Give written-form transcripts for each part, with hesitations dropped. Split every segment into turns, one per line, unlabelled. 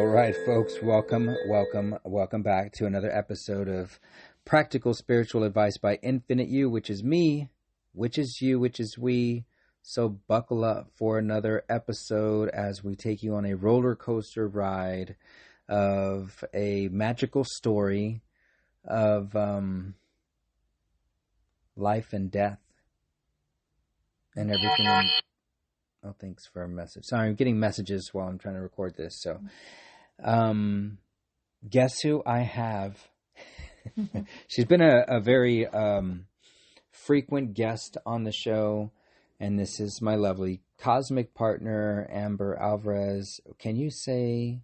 right, folks, welcome back to another episode of Practical Spiritual Advice by Infinite You, which is me, which is you, which is we. So buckle up for another episode as we take you on a roller coaster ride of a magical story of life and death and everything. Oh, thanks for a message. Sorry, I'm getting messages while I'm trying to record this. So, guess who I have? She's been a very frequent guest on the show, and this is my lovely cosmic partner, Amber Alvarez. Can you say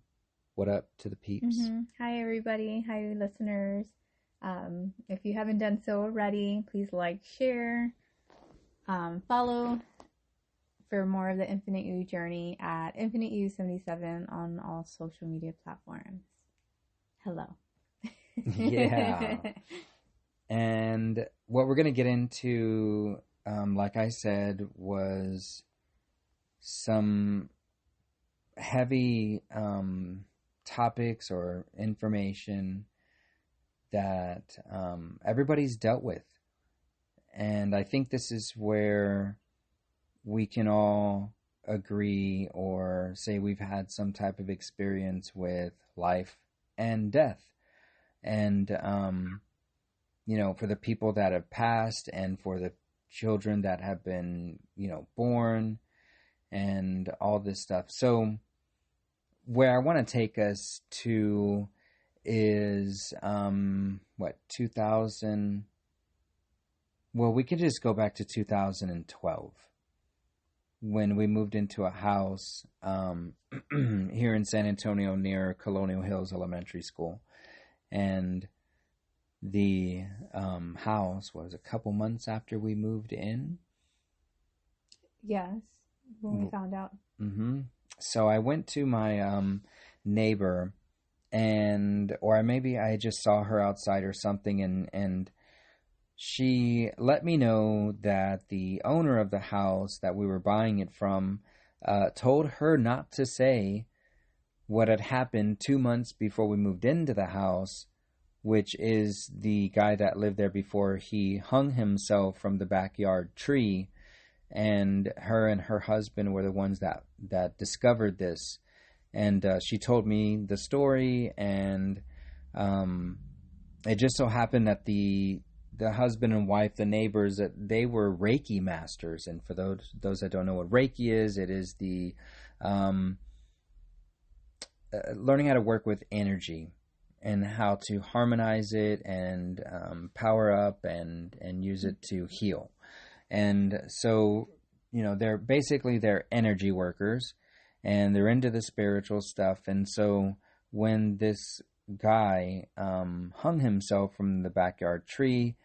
what up to the peeps?
Hi, everybody. Hi, listeners. If you haven't done so already, please like, share, follow for more of the Infinite You journey at Infinite You 77 on all social media platforms. Hello.
Yeah. And what we're going to get into, like I said, was some heavy topics or information that everybody's dealt with. And I think this is where we can all agree or say we've had some type of experience with life and death. And, for the people that have passed and for the children that have been, born and all this stuff. So where I want to take us to is, 2000. Well, we could just go back to 2012. When we moved into a house here in San Antonio near Colonial Hills Elementary School. And the house was a couple months after we moved in.
Yes, when we found out.
So I went to my neighbor, or maybe I just saw her outside or something, and she let me know that the owner of the house that we were buying it from told her not to say what had happened 2 months before we moved into the house, which is the guy that lived there before he hung himself from the backyard tree. And her husband were the ones that discovered this. And she told me the story, and it just so happened that the husband and wife, the neighbors, that they were Reiki masters. And for those that don't know what Reiki is, it is the learning how to work with energy and how to harmonize it and power up and use it to heal. And so, they're energy workers, and they're into the spiritual stuff. And so when this guy hung himself from the backyard tree,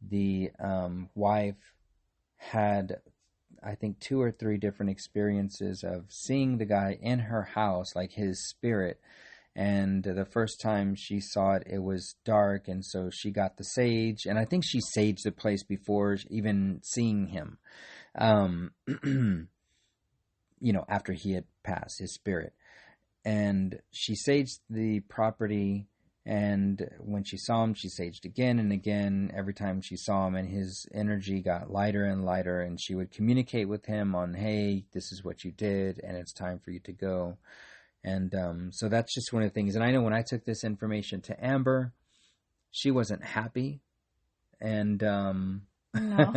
the wife had, I think, 2 or 3 different experiences of seeing the guy in her house, like his spirit. And the first time she saw it, it was dark, and so she got the sage, and I think she saged the place before even seeing him, after he had passed, his spirit. And she saged the property, and when she saw him, she saged again and again, every time she saw him, and his energy got lighter and lighter, and she would communicate with him on, hey, this is what you did, and it's time for you to go. And so that's just one of the things. And I know when I took this information to Amber, she wasn't happy, and
No.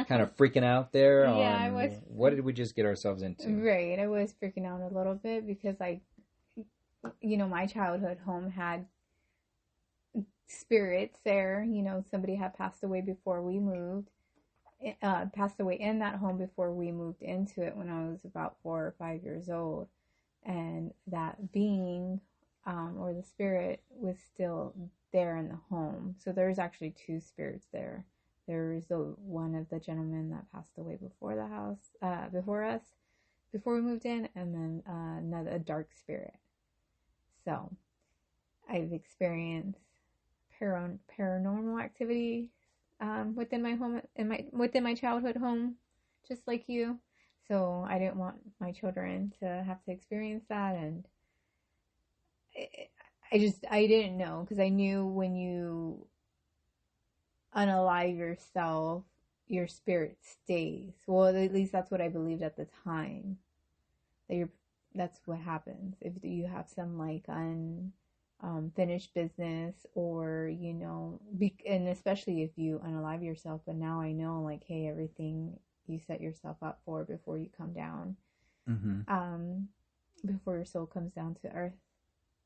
kind of freaking out there.
Yeah, I was.
What did we just get ourselves into?
Right, I was freaking out a little bit because my childhood home had spirits there. Somebody had passed away before we moved. Passed away in that home before we moved into it when I was about 4 or 5 years old. And that being, or the spirit, was still there in the home. So there's actually 2 spirits there. There's the one of the gentleman that passed away before the house, before us, before we moved in, and then a dark spirit. So I've experienced paranormal activity within my home, within my childhood home, just like you. So I didn't want my children to have to experience that, and I didn't know, because I knew when you unalive yourself, your spirit stays. Well, at least that's what I believed at the time. That's what happens if you have some like finished business, or and especially if you unalive yourself. But now I know, like, hey, everything you set yourself up for before you come down, before your soul comes down to earth.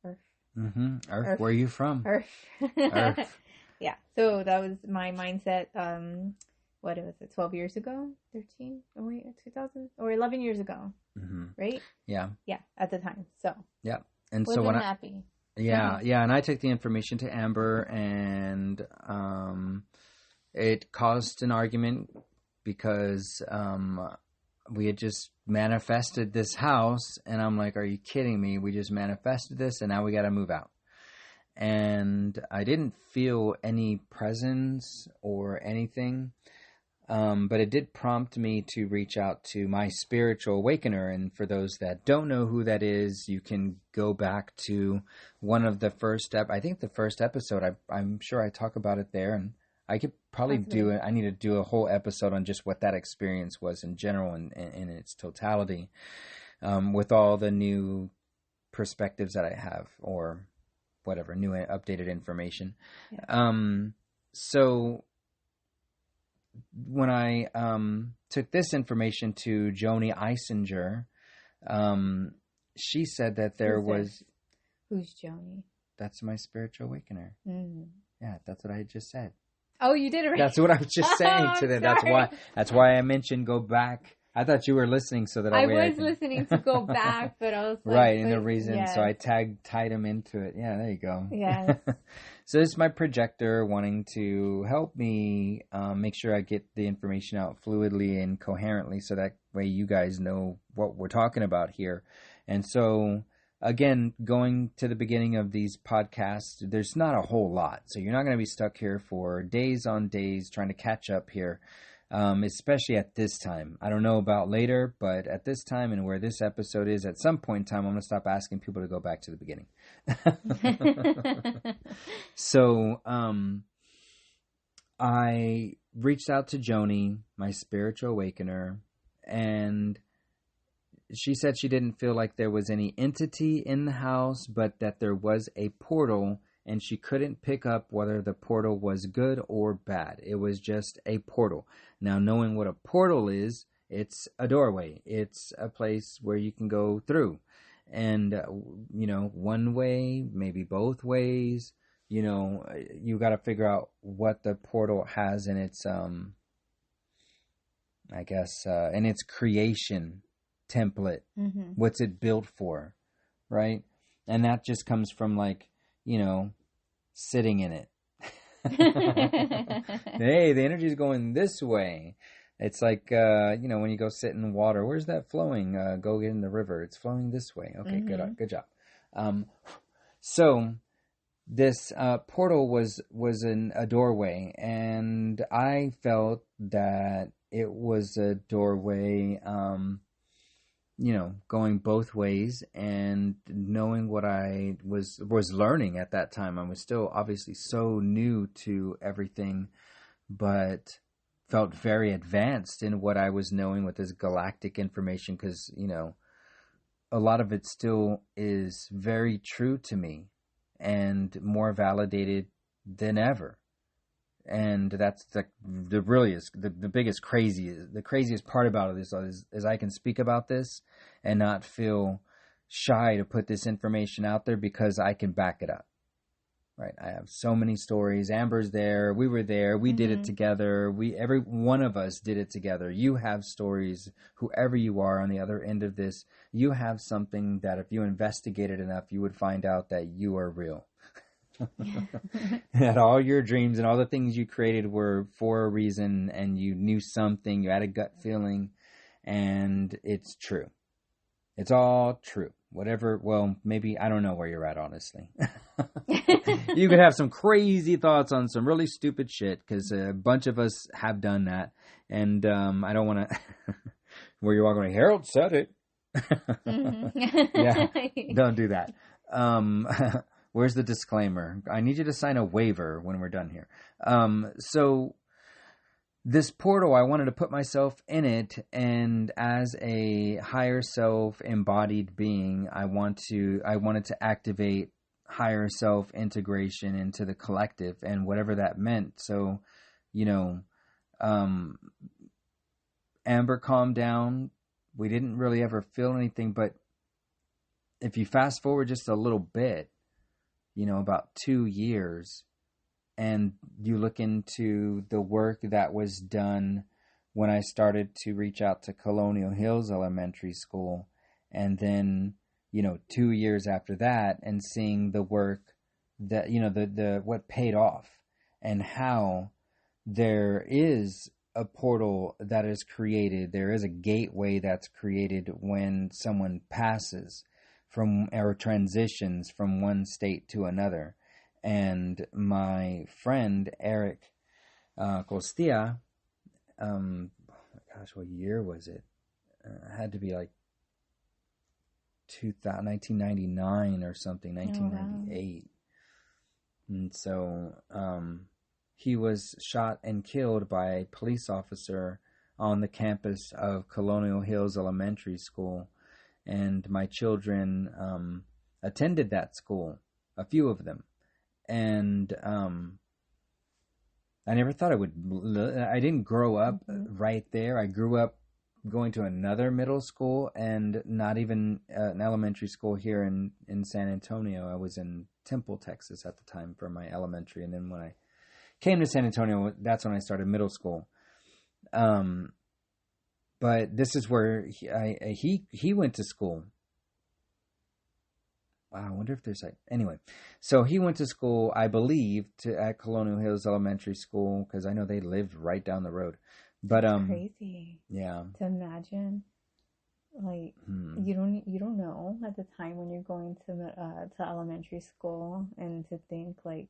Earth. Where are you from?
Earth.
Earth.
Yeah. So that was my mindset. What was it? 12 years ago? 13? Oh wait, 2000 or 11 years ago, right?
Yeah.
Yeah, at the time. So.
Yeah, and
wasn't
so when
happy.
Yeah, and I took the information to Amber, and it caused an argument because we had just manifested this house, and I'm like, are you kidding me? We just manifested this, and now we got to move out. And I didn't feel any presence or anything, but it did prompt me to reach out to my spiritual awakener. And for those that don't know who that is, you can go back to one of the first I think the first episode. I'm sure I talk about it there, and I could probably do it. I need to do a whole episode on just what that experience was in general and in its totality, with all the new perspectives that I have, or whatever, new updated information. Yeah. So when I took this information to Joni Eisinger, she said that
Who's Joni?
That's my spiritual awakener. Yeah, that's what I had just said.
Oh, you did it right.
That's what I was just saying to them. That's why I mentioned go back. I thought you were listening, so that
I was listening to go back, but I was like,
right, and the reason, yes. So I tied him into it. Yeah, there you go.
Yes.
So this is my projector wanting to help me make sure I get the information out fluidly and coherently, so that way you guys know what we're talking about here. And so, again, going to the beginning of these podcasts, there's not a whole lot. So you're not going to be stuck here for days on days trying to catch up here. Especially at this time. I don't know about later, but at this time and where this episode is, at some point in time, I'm going to stop asking people to go back to the beginning. So, I reached out to Joni, my spiritual awakener, and she said she didn't feel like there was any entity in the house, but that there was a portal, and she couldn't pick up whether the portal was good or bad. It was just a portal. Now, knowing what a portal is, it's a doorway. It's a place where you can go through. And, one way, maybe both ways. You got to figure out what the portal has in its, in its creation template. Mm-hmm. What's it built for, right? And that just comes from, sitting in it. Hey, the energy is going this way. It's like, when you go sit in water, where's that flowing? Go get in the river. It's flowing this way. Okay, mm-hmm. Good job. So this portal was in a doorway, and I felt that it was a doorway, going both ways, and knowing what I was learning at that time. I was still obviously so new to everything, but felt very advanced in what I was knowing with this galactic information, because, a lot of it still is very true to me and more validated than ever. And that's the biggest the craziest part about it is I can speak about this and not feel shy to put this information out there, because I can back it up. Right? I have so many stories. Amber's there. We were there. We did it together. Every one of us did it together. You have stories. Whoever you are on the other end of this, you have something that if you investigated enough, you would find out that you are real. That all your dreams and all the things you created were for a reason, and you knew something, you had a gut feeling, and it's true. It's all true. Whatever, well, maybe, I don't know where you're at, honestly. You could have some crazy thoughts on some really stupid shit, because a bunch of us have done that, and I don't want to, where you're all going, Harold said it. Yeah, don't do that. Um, where's the disclaimer? I need you to sign a waiver when we're done here. So this portal, I wanted to put myself in it, and as a higher self embodied being, I wanted to activate higher self integration into the collective and whatever that meant. So, you know, um, Amber calmed down. We didn't really ever feel anything, but if you fast forward just a little bit, about 2 years, and you look into the work that was done when I started to reach out to Colonial Hills Elementary School, and then 2 years after that, and seeing the work that the what paid off, and how there is a portal that is created, there is a gateway that's created when someone passes from or transitions from one state to another. And my friend Eric Costilla, what year was it? Had to be like 1999 or something, 1998. And so he was shot and killed by a police officer on the campus of Colonial Hills Elementary School. And my children attended that school, a few of them. And I never thought I didn't grow up right there. I grew up going to another middle school, and not even an elementary school here in San Antonio. I was in Temple, Texas at the time for my elementary. And then when I came to San Antonio, that's when I started middle school. But this is where he went to school. Wow, I wonder if there's anyway. So he went to school, I believe, at Colonial Hills Elementary School, because I know they lived right down the road. But
crazy.
Yeah.
To imagine, like you don't know at the time when you're going to elementary school, and to think like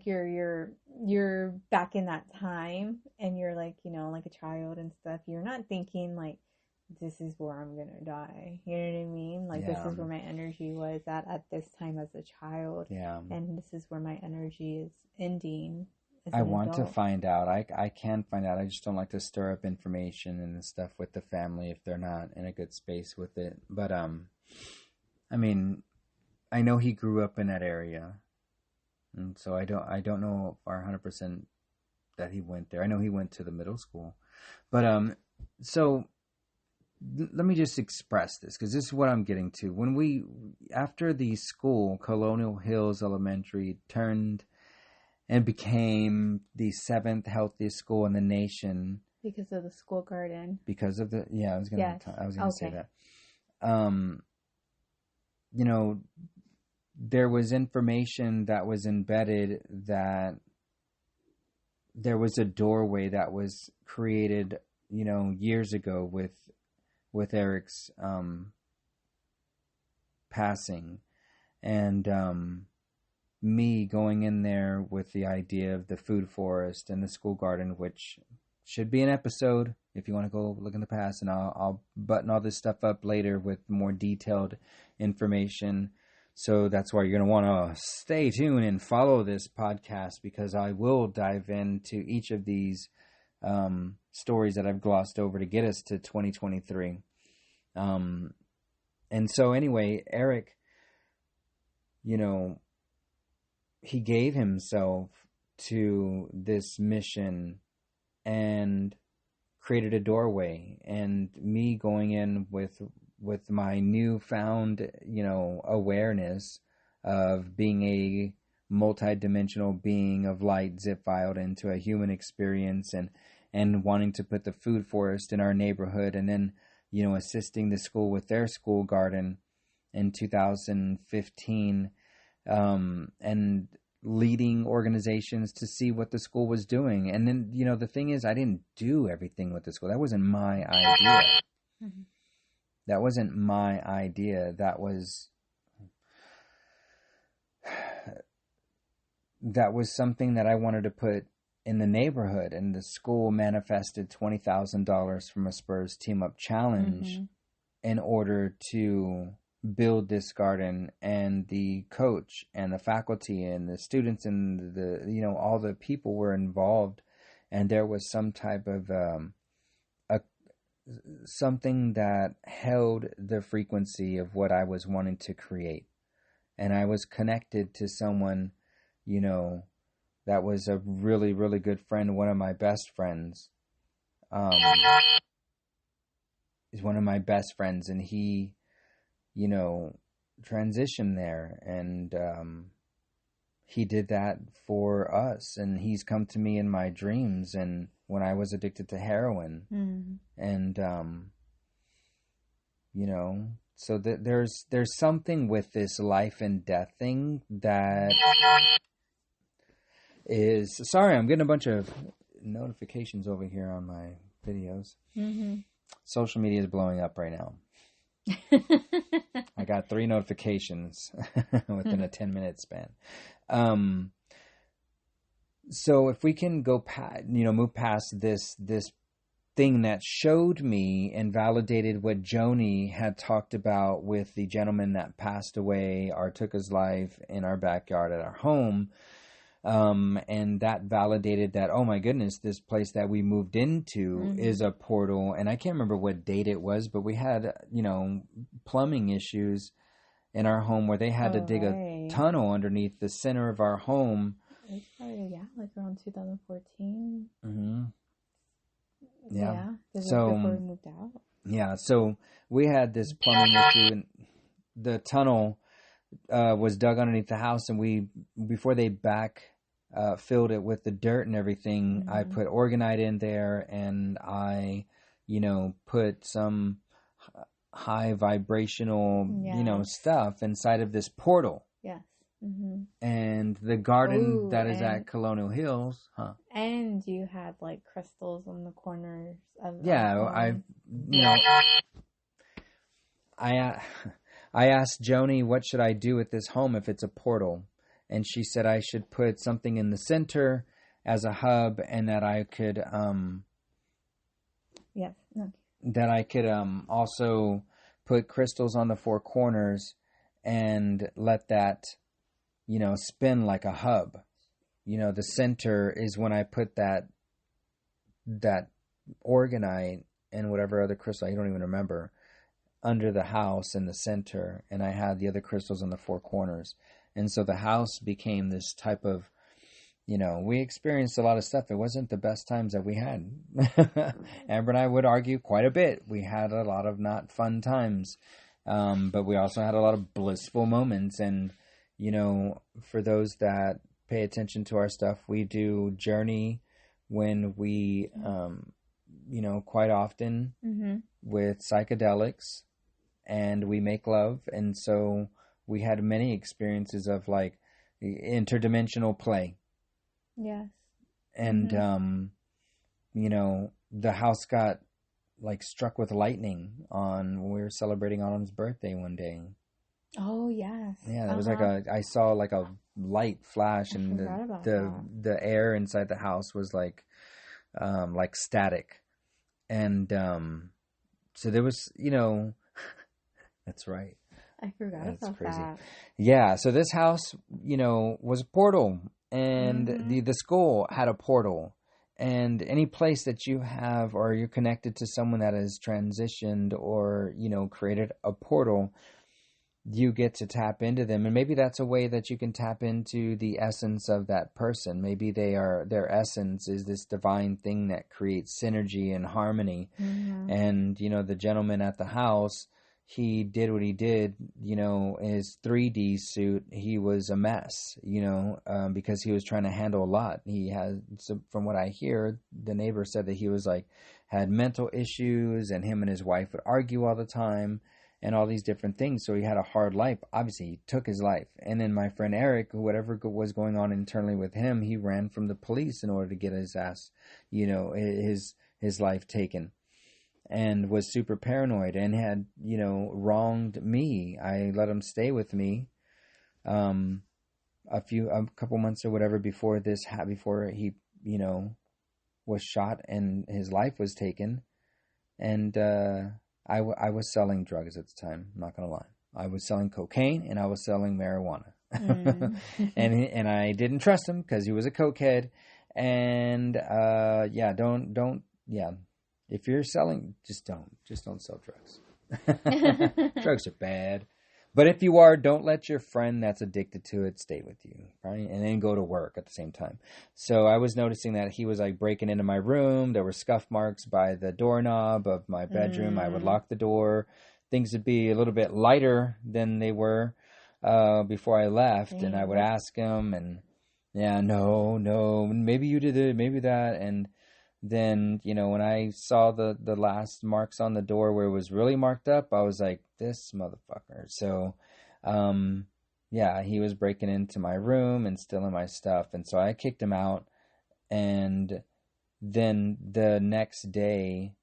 you're back in that time, and you're like like a child and stuff. You're not thinking like, this is where I'm gonna die. You know what I mean? Like, this is where my energy was at this time as a child.
Yeah.
And this is where my energy is ending as
I
an
want
adult.
to find out. I can find out. I just don't like to stir up information and stuff with the family if they're not in a good space with it. But I mean, I know he grew up in that area, and so I don't know for 100% that he went there. I know he went to the middle school, but so let me just express this, because this is what I'm getting to. After the school, Colonial Hills Elementary, turned and became the 7th healthiest school in the nation
because of the school garden.
Because of the I was gonna say that. There was information that was embedded that there was a doorway that was created, years ago with Eric's passing, and me going in there with the idea of the food forest and the school garden, which should be an episode if you want to go look in the past, and I'll button all this stuff up later with more detailed information. So that's why you're going to want to stay tuned and follow this podcast, because I will dive into each of these stories that I've glossed over to get us to 2023. And so anyway, Eric, he gave himself to this mission and created a doorway, and me going in with my newfound, awareness of being a multidimensional being of light zip filed into a human experience, and wanting to put the food forest in our neighborhood, and then, assisting the school with their school garden in 2015, and leading organizations to see what the school was doing. And then, the thing is, I didn't do everything with the school. That wasn't my idea. Mm-hmm. That wasn't my idea. That was something that I wanted to put in the neighborhood, and the school manifested $20,000 from a Spurs Team Up Challenge. Mm-hmm. in order to build this garden, and the coach and the faculty and the students and all the people were involved, and there was some type of a something that held the frequency of what I was wanting to create. And I was connected to someone, that was a really, really good friend, one of my best friends. Is one of my best friends, and he, transitioned there, and he did that for us, and he's come to me in my dreams, and when I was addicted to heroin, and so there's something with this life and death thing that is. Sorry, I'm getting a bunch of notifications over here on my videos. Social media is blowing up right now. I got 3 notifications within a 10-minute span. So if we can go move past this thing that showed me and validated what Joni had talked about with the gentleman that passed away or took his life in our backyard at our home. And that validated that, oh my goodness, this place that we moved into is a portal. And I can't remember what date it was, but we had, plumbing issues in our home where they had to dig a tunnel underneath the center of our home.
It started, like around 2014.
Yeah.
So before we moved out.
Yeah. So we had this plumbing issue, and the tunnel was dug underneath the house, and before they filled it with the dirt and everything, I put orgonite in there, and I, put some high vibrational, stuff inside of this portal. Yes. And the garden that is at Colonial Hills,
And you had like crystals on the corners of.
I asked Joni, what should I do with this home if it's a portal? And she said I should put something in the center as a hub, and that I could also put crystals on the 4 corners and let that spin like a hub. The center is when I put that orgonite and whatever other crystal, I don't even remember, under the house in the center, and I had the other crystals on the 4 corners. And so the house became this type of, we experienced a lot of stuff. It wasn't the best times that we had. Amber and I would argue quite a bit. We had a lot of not fun times, but we also had a lot of blissful moments. And, for those that pay attention to our stuff, we do journey when we, quite often with psychedelics, and we make love. And so we had many experiences of like interdimensional play.
Yes.
And, the house got like struck with lightning when we were celebrating Autumn's birthday one day.
Oh, yes.
Yeah, there was I saw like a light flash, and the air inside the house was like static. And, so there was, that's right.
I forgot about crazy. That.
Yeah, so this house, was a portal, and the school had a portal, and any place that you have or you're connected to someone that has transitioned or, created a portal, you get to tap into them. And maybe that's a way that you can tap into the essence of that person. Maybe their essence is this divine thing that creates synergy and harmony. And, the gentleman at the house, he did what he did, in his 3D suit. He was a mess, because he was trying to handle a lot. He had, from what I hear, the neighbor said that he was had mental issues, and him and his wife would argue all the time and all these different things. So he had a hard life. Obviously, he took his life. And then my friend Eric, whatever was going on internally with him, he ran from the police in order to get his ass, his life taken. And was super paranoid and had, wronged me. I let him stay with me a couple months or whatever before he, was shot and his life was taken. And I was selling drugs at the time. I'm not gonna lie. I was selling cocaine and I was selling marijuana,
Mm.
and I didn't trust him because he was a cokehead. And yeah, don't yeah. If you're selling, just don't sell drugs. Drugs are bad. But if you are, don't let your friend that's addicted to it stay with you, right? And then go to work at the same time. So I was noticing that he was like breaking into my room. There were scuff marks by the doorknob of my bedroom. I would
Mm.
lock the door. Things would be a little bit lighter than they were before I left. And I
Dang,
would
that's
ask him, and yeah, no, maybe you did it, maybe that. And then, when I saw the last marks on the door where it was really marked up, I was like, this motherfucker. So, yeah, he was breaking into my room and stealing my stuff. And so I kicked him out. And then the next day,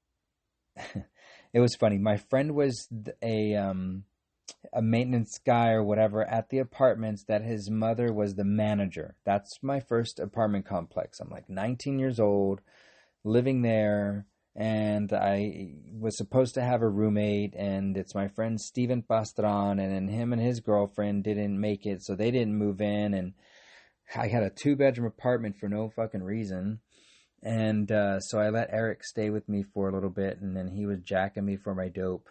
it was funny. My friend was a maintenance guy or whatever at the apartments that his mother was the manager. That's my first apartment complex. I'm like 19 years old, living there, and I was supposed to have a roommate, and it's my friend Steven Pastran, and then him and his girlfriend didn't make it, so they didn't move in, and I had a 2-bedroom apartment for no fucking reason. And so I let Eric stay with me for a little bit, and then he was jacking me for my dope.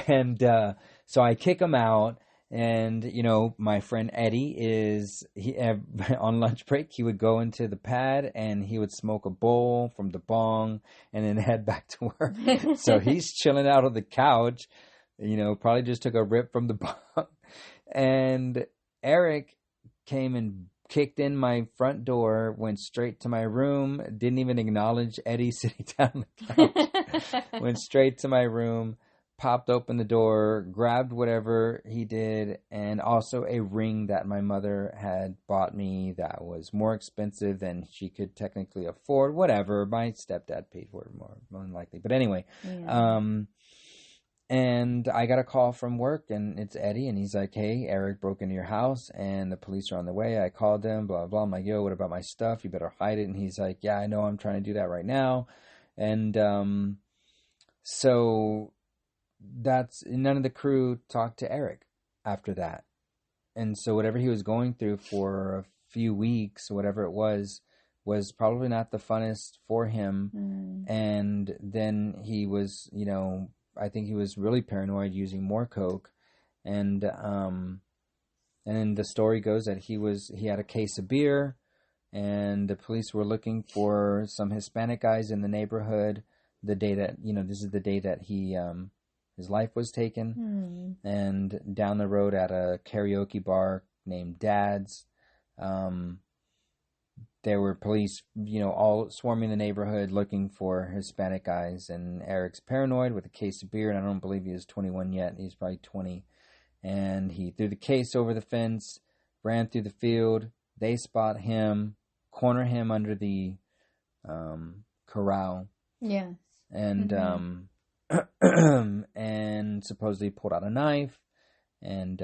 And so I kick him out. And, my friend Eddie on lunch break, he would go into the pad and he would smoke a bowl from the bong and then head back to work. So he's chilling out on the couch, probably just took a rip from the bong. And Eric came and kicked in my front door, went straight to my room, didn't even acknowledge Eddie sitting down on the couch, went straight to my room, popped open the door, grabbed whatever he did, and also a ring that my mother had bought me that was more expensive than she could technically afford. Whatever, my stepdad paid for it more than likely. But anyway,
Yeah.
and I got a call from work, and it's Eddie, and he's like, hey, Eric broke into your house, and the police are on the way. I called them, blah, blah. I'm like, yo, what about my stuff? You better hide it. And he's like, yeah, I know, I'm trying to do that right now. And so none of the crew talked to Eric after that. And so whatever he was going through for a few weeks, whatever it was probably not the funnest for him.
Mm.
And then he was, I think he was really paranoid, using more coke, and then the story goes that he had a case of beer, and the police were looking for some Hispanic guys in the neighborhood. The day that this is the day that his life was taken, and down the road at a karaoke bar named Dad's, there were police, all swarming the neighborhood looking for Hispanic guys. And Eric's paranoid with a case of beer, and I don't believe he was 21 yet. He's probably 20. And he threw the case over the fence, ran through the field. They spot him, corner him under the corral.
Yes.
And and supposedly pulled out a knife, and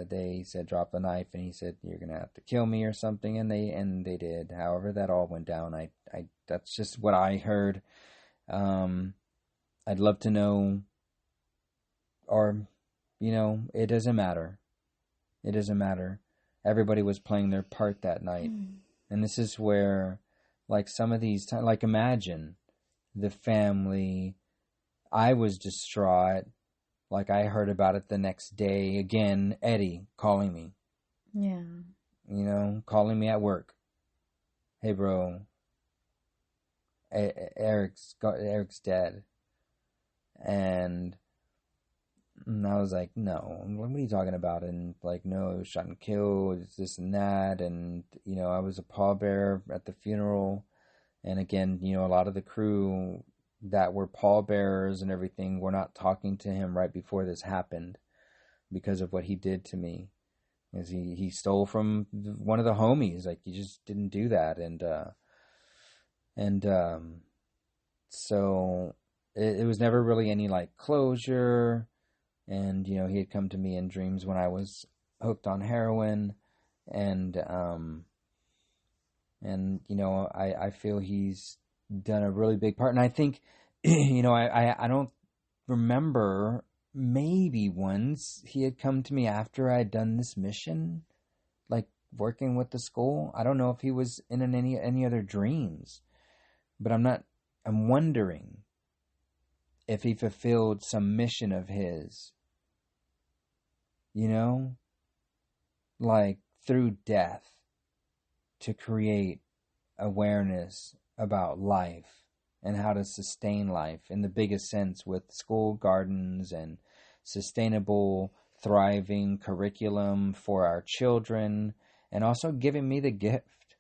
they said, drop the knife, and he said, you're gonna have to kill me or something, and they did. However that all went down, I that's just what I heard. I'd love to know, or it doesn't matter. Everybody was playing their part that night. And this is where, like, some of these times, like, imagine the family. I was distraught. Like, I heard about it the next day. Again, Eddie calling me.
Yeah.
Calling me at work. Hey, bro. Eric's dead. And I was like, no, what are you talking about? And like, no, it was shot and killed. It's this and that. And, I was a pallbearer at the funeral. And again, a lot of the crew that were pallbearers and everything were not talking to him right before this happened because of what he did to me. As he stole from one of the homies. Like, he just didn't do that. And so it was never really any like closure. And, he had come to me in dreams when I was hooked on heroin. And I feel he's done a really big part. And I think, I don't remember, maybe once he had come to me after I had done this mission, like working with the school. I don't know if he was in any other dreams, but I'm wondering if he fulfilled some mission of his, like through death to create awareness about life and how to sustain life in the biggest sense, with school gardens and sustainable, thriving curriculum for our children, and also giving me the gift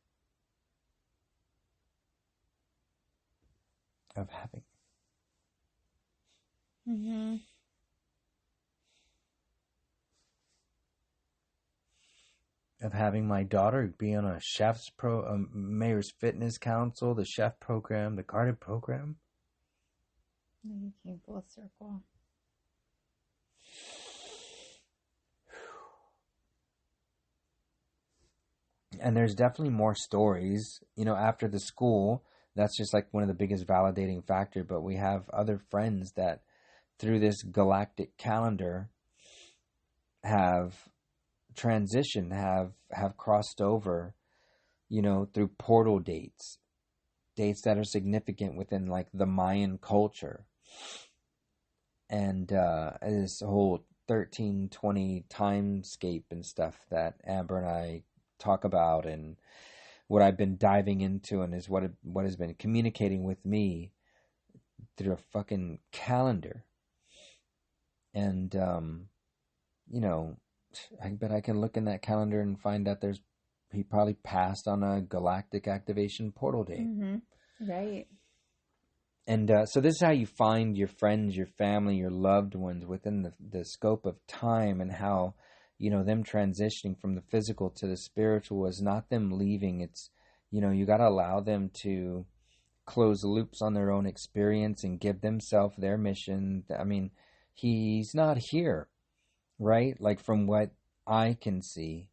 of having.
Mm-hmm.
Of having my daughter be on a mayor's fitness council, the chef program, the garden program.
You came full circle.
And there's definitely more stories, after the school. That's just like one of the biggest validating factor. But we have other friends that through this galactic calendar have transitioned, have crossed over, through portal dates that are significant within like the Mayan culture. And this whole 1320 timescape and stuff that Amber and I talk about, and what I've been diving into, and is what has been communicating with me through a fucking calendar. And I bet I can look in that calendar and find out he probably passed on a galactic activation portal date.
Mm-hmm. Right.
And so this is how you find your friends, your family, your loved ones within the scope of time, and how, them transitioning from the physical to the spiritual is not them leaving. It's, you got to allow them to close loops on their own experience and give themselves their mission. I mean, he's not here, right? Like from what I can see.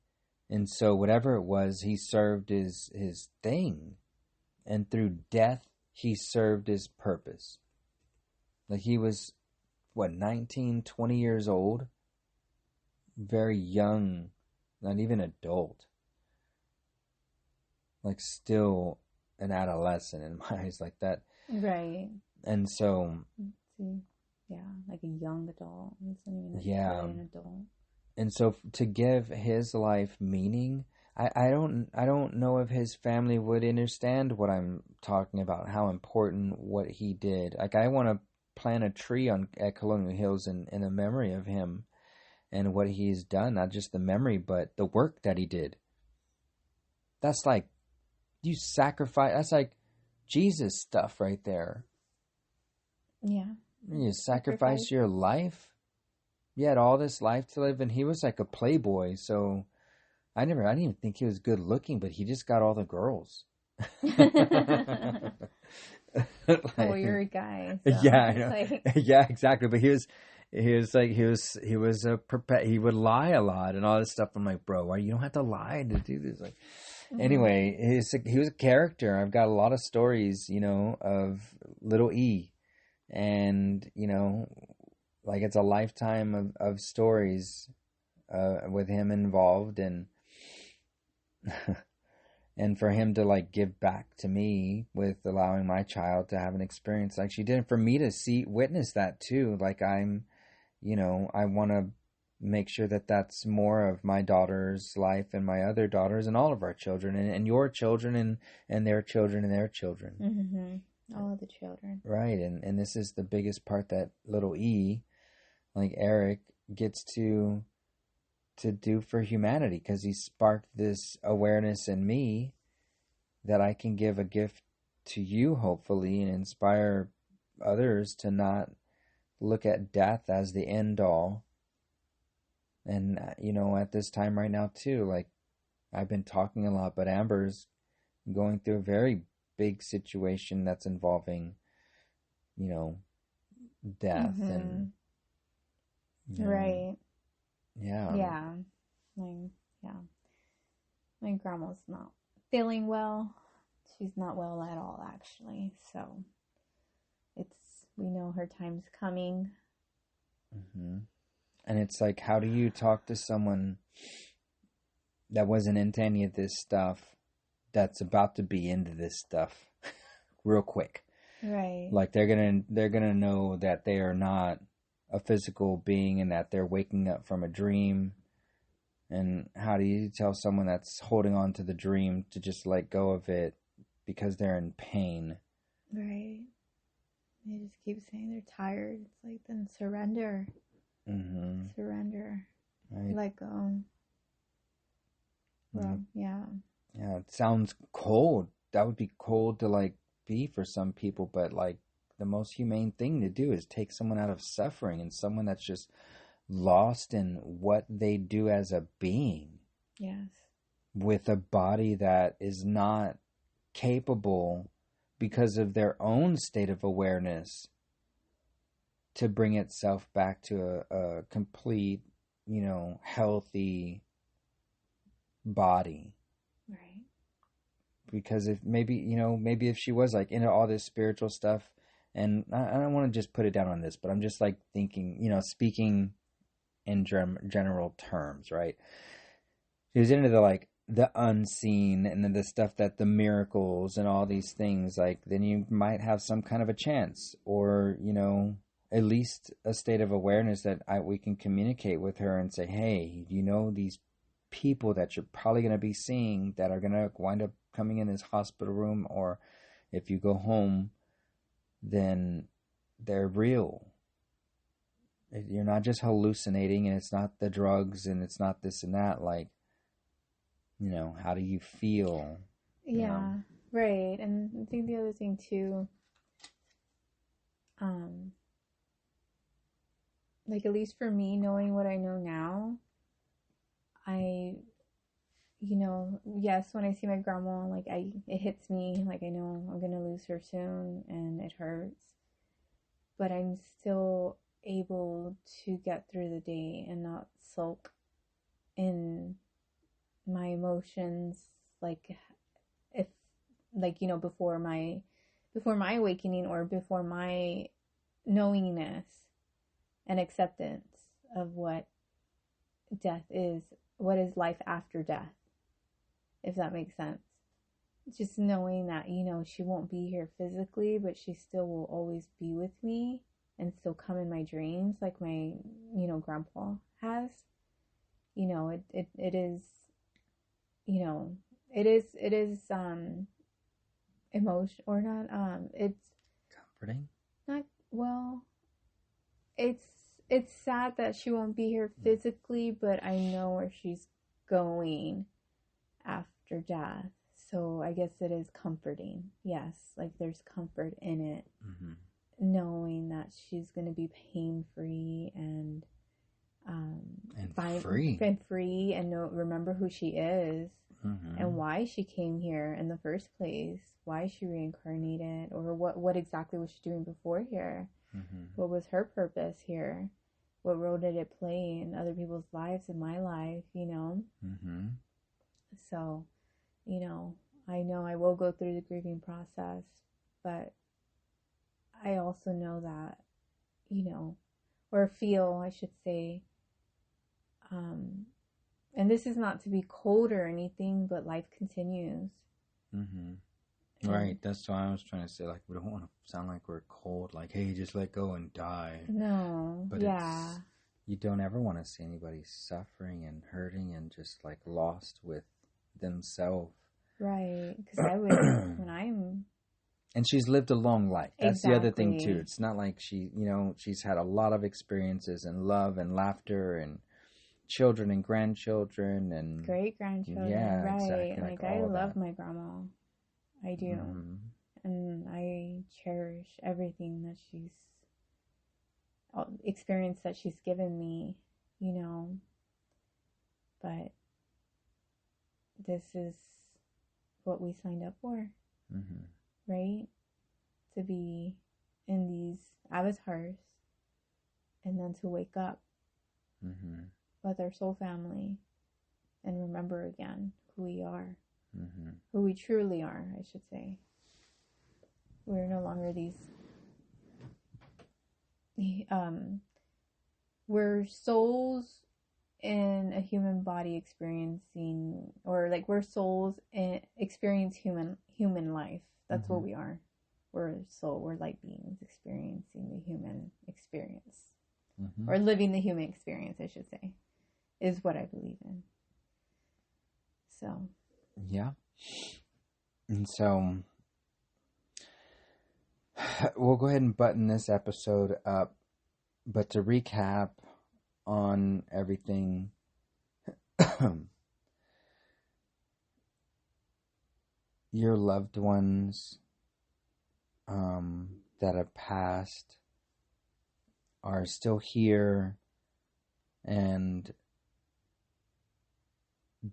And so whatever it was, he served his thing. And through death, he served his purpose. Like he was, 19, 20 years old? Very young, not even adult. Like still an adolescent in my eyes, like that.
Right.
And so...
Yeah, like a young adult. He's not even
really
an adult.
And so to give his life meaning... I don't know if his family would understand what I'm talking about, how important what he did. Like I want to plant a tree at Colonial Hills in a memory of him and what he's done, not just the memory, but the work that he did. That's like, you sacrifice, that's like Jesus stuff right there.
Yeah.
You sacrifice your life. You had all this life to live, and he was like a playboy, so... I didn't even think he was good looking, but he just got all the girls.
Well, you're a guy.
So yeah, I know. Yeah, exactly. But he would lie a lot and all this stuff. I'm like, bro, why you don't have to lie to do this? Like, anyway, he was a character. I've got a lot of stories, of little E, and like it's a lifetime of stories with him involved, and and for him to like give back to me with allowing my child to have an experience like she did, and for me to witness that too. Like I'm, I want to make sure that that's more of my daughter's life, and my other daughters, and all of our children, and your children, and their children, and their children.
Mm-hmm. All of the children.
Right, and this is the biggest part that little E, like Eric, gets to do for humanity, because he sparked this awareness in me that I can give a gift to you, hopefully, and inspire others to not look at death as the end all. And at this time right now too, like I've been talking a lot, but Amber's going through a very big situation that's involving death. And
right.
Yeah.
My grandma's not feeling well. She's not well at all, actually. So we know her time's coming.
Mm-hmm. And it's like, how do you talk to someone that wasn't into any of this stuff that's about to be into this stuff real quick?
Right.
Like they're gonna know that they are not a physical being and that they're waking up from a dream. And how do you tell someone that's holding on to the dream to just let go of it because they're in pain?
Right. They just keep saying they're tired. It's like, then surrender.
Mm-hmm.
Surrender.
Right.
Let go. Well, yeah.
Yeah, it sounds cold. That would be cold to like be for some people, but like the most humane thing to do is take someone out of suffering and someone that's just lost in what they do as a being.
Yes.
With a body that is not capable because of their own state of awareness to bring itself back to a complete, healthy body.
Right.
Because if maybe if she was like into all this spiritual stuff, and I don't want to just put it down on this, but I'm just like thinking, speaking in general terms, right? She was into the unseen and then the stuff that the miracles and all these things, like then you might have some kind of a chance, or at least a state of awareness that we can communicate with her and say, hey, these people that you're probably going to be seeing that are going to wind up coming in this hospital room, or if you go home, then they're real. You're not just hallucinating, and it's not the drugs, and it's not this and that. Like, how do you feel?
Yeah, right. And I think the other thing too, like at least for me, knowing what I know now, yes, when I see my grandma, like it hits me, like I know I'm gonna lose her soon and it hurts. But I'm still able to get through the day and not sulk in my emotions, like if before my awakening or before my knowingness and acceptance of what death is, what is life after death, if that makes sense. Just knowing that, she won't be here physically, but she still will always be with me and still come in my dreams like my, grandpa has. It is, it is emotion or not, it's
Comforting?
not, well, it's it's sad that she won't be here physically, but I know where she's going after death. So I guess it is comforting. Yes, like there's comfort in it, knowing that she's going to be pain free and free, and remember who she is and why she came here in the first place, why she reincarnated, or what exactly was she doing before here. What was her purpose here? What role did it play in other people's lives, in my life, So, I know I will go through the grieving process, but I also know that, or feel, I should say, and this is not to be cold or anything, but life continues.
Right, that's why I was trying to say, like, we don't want to sound like we're cold, like, hey, just let go and die.
No,
but you don't ever want to see anybody suffering and hurting and just, like, lost with themselves.
Right, because I would, when I'm...
And she's lived a long life. That's the other thing, too. It's not like she's had a lot of experiences and love and laughter and children and grandchildren and...
great-grandchildren,
yeah,
right.
Exactly,
like I love my grandma. I do. And I cherish everything that she's experience that she's given me, but this is what we signed up for, right? To be in these avatars and then to wake up with our soul family and remember again who we are. who we truly are, I should say. We're no longer these, we're souls in a human body experiencing, or like we're souls in experience human life. That's what we are. We're soul, we're light beings experiencing the human experience. Or living the human experience, I should say, is what I believe in. So.
Yeah. And so we'll go ahead and button this episode up. But to recap on everything, your loved ones that have passed are still here, and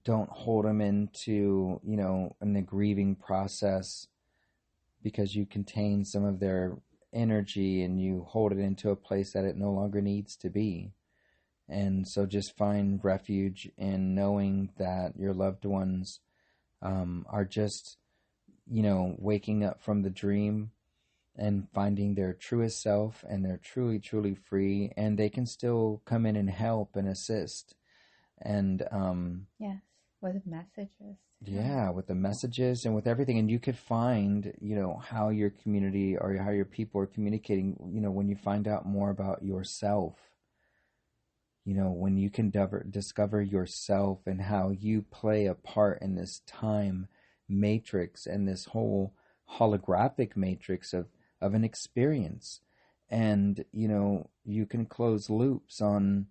don't hold them into, in the grieving process, because you contain some of their energy and you hold it into a place that it no longer needs to be. And so just find refuge in knowing that your loved ones are just, waking up from the dream and finding their truest self, and they're truly, truly free, and they can still come in and help and assist. And
yes, with messages.
Yeah, with the messages and with everything. And you could find, how your community or how your people are communicating, when you find out more about yourself, when you can discover yourself and how you play a part in this time matrix and this whole holographic matrix of an experience. And, you can close loops on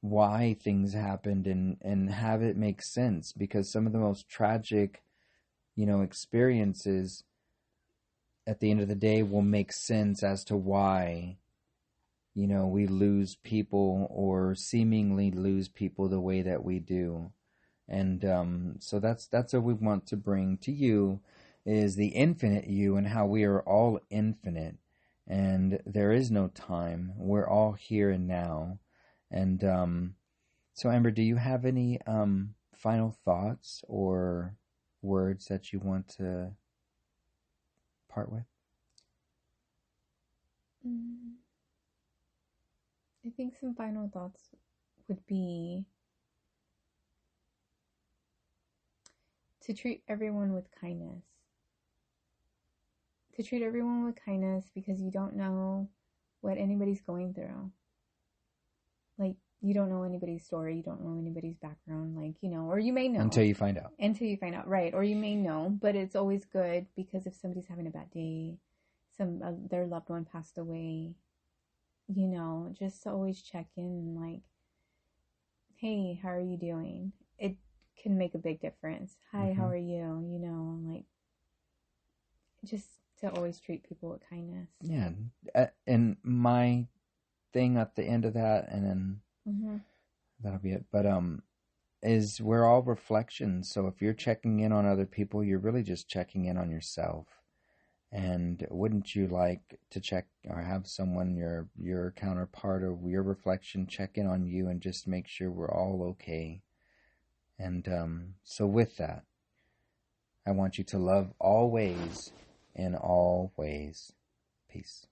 why things happened and have it make sense, because some of the most tragic, experiences at the end of the day will make sense as to why, we lose people or seemingly lose people the way that we do. And so that's what we want to bring to you, is the infinite you, and how we are all infinite, and there is no time. We're all here and now. And so, Amber, do you have any final thoughts or words that you want to part with?
I think some final thoughts would be to treat everyone with kindness. To treat everyone with kindness, because you don't know what anybody's going through. Like, you don't know anybody's story, you don't know anybody's background, or you may know.
Until you find out.
Right. Or you may know, but it's always good, because if somebody's having a bad day, their loved one passed away, just to always check in, like, hey, how are you doing? It can make a big difference. Hi, how are you? Just to always treat people with kindness.
Yeah. And my thing at the end of that, and then that'll be it. But is we're all reflections. So if you're checking in on other people, you're really just checking in on yourself. And wouldn't you like to check or have someone, your counterpart or your reflection, check in on you and just make sure we're all okay? And so with that, I want you to love always in all ways. Peace.